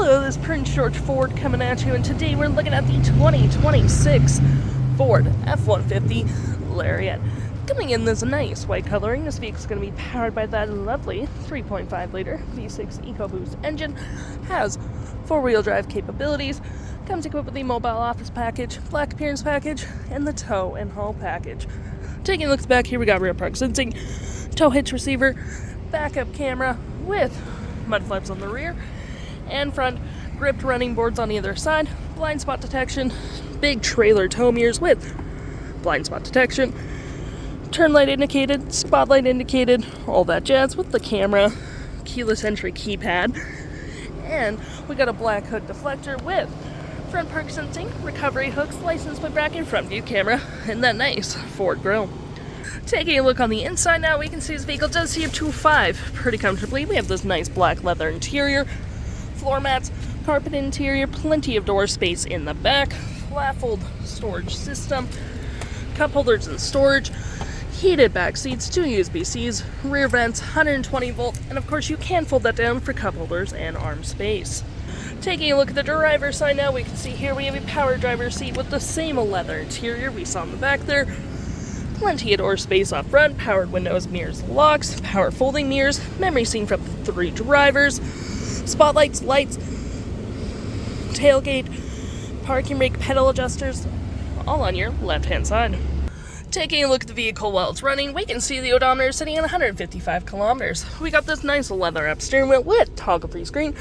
Hello, this is Prince George Ford coming at you, and today we're looking at the 2026 Ford F-150 LARIAT. Coming in this nice white coloring, this vehicle is going to be powered by that lovely 3.5-liter V6 EcoBoost engine, has four-wheel drive capabilities, comes equipped with the mobile office package, black appearance package, and the tow and haul package. Taking a look back here, we got rear park sensing, tow hitch receiver, backup camera with mud flaps on the rear, and front gripped running boards on either side, blind spot detection, big trailer tow mirrors with blind spot detection, turn light indicated, spotlight indicated, all that jazz with the camera, keyless entry keypad, and we got a black hood deflector with front park sensing, recovery hooks, license plate bracket, front view camera, and that nice Ford grille. Taking a look on the inside now, we can see this vehicle does see up to 5 pretty comfortably. We have this nice black leather interior, floor mats, carpet interior, plenty of door space in the back, flat-fold storage system, cup holders and storage, heated back seats, 2 USB-Cs, rear vents, 120 volt, and of course you can fold that down for cup holders and arm space. Taking a look at the driver's side now, we can see here we have a power driver's seat with the same leather interior we saw in the back there. Plenty of door space up front, powered windows, mirrors, locks, power folding mirrors, memory seat for up to 3 drivers, spotlights, lights, tailgate, parking brake pedal adjusters, all on your left-hand side. Taking a look at the vehicle while it's running, we can see the odometer sitting at 155 kilometers. We got this nice leather-up steering wheel with toggle-free screen,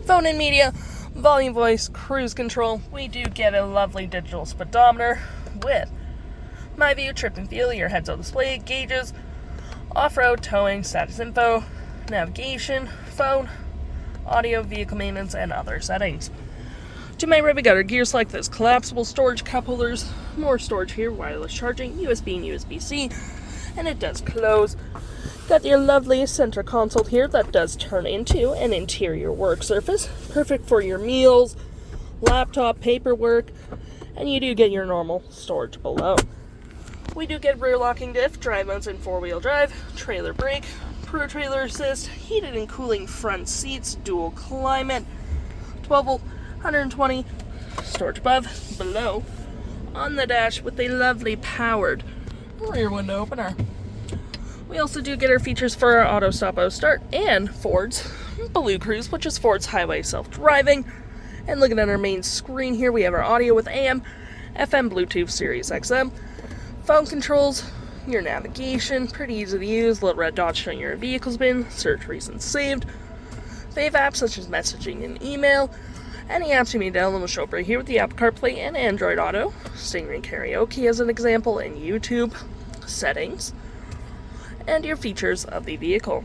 phone and media, volume, voice, cruise control. We do get a lovely digital speedometer with My View, trip and feel, your heads-up display, gauges, off-road, towing, status info, navigation, phone, audio, vehicle maintenance, and other settings. To my right, we got our gear select, this collapsible storage cup holders, more storage here, wireless charging, USB and USB-C, and it does close. Got your lovely center console here that does turn into an interior work surface, perfect for your meals, laptop, paperwork, and you do get your normal storage below. We do get rear locking diff, drive modes and 4-wheel drive, trailer brake, Pro trailer assist, heated and cooling front seats, dual climate, 12 volt, 120, storage above, below, on the dash with a lovely powered rear window opener. We also do get our features for our auto stop, auto start, and Ford's Blue Cruise, which is Ford's highway self-driving. And looking at our main screen here, we have our audio with AM, FM, Bluetooth, Sirius XM, phone controls, your navigation, pretty easy to use, little red dot showing your vehicle's been, search recent saved, fave apps such as messaging and email, any apps you may download will show up right here with the Apple CarPlay and Android Auto, Stingray Karaoke as an example, and YouTube, settings, and your features of the vehicle.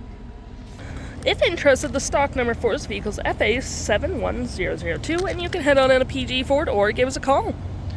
If interested, the stock number for this vehicle is FA71002, and you can head on in a PG Ford or give us a call.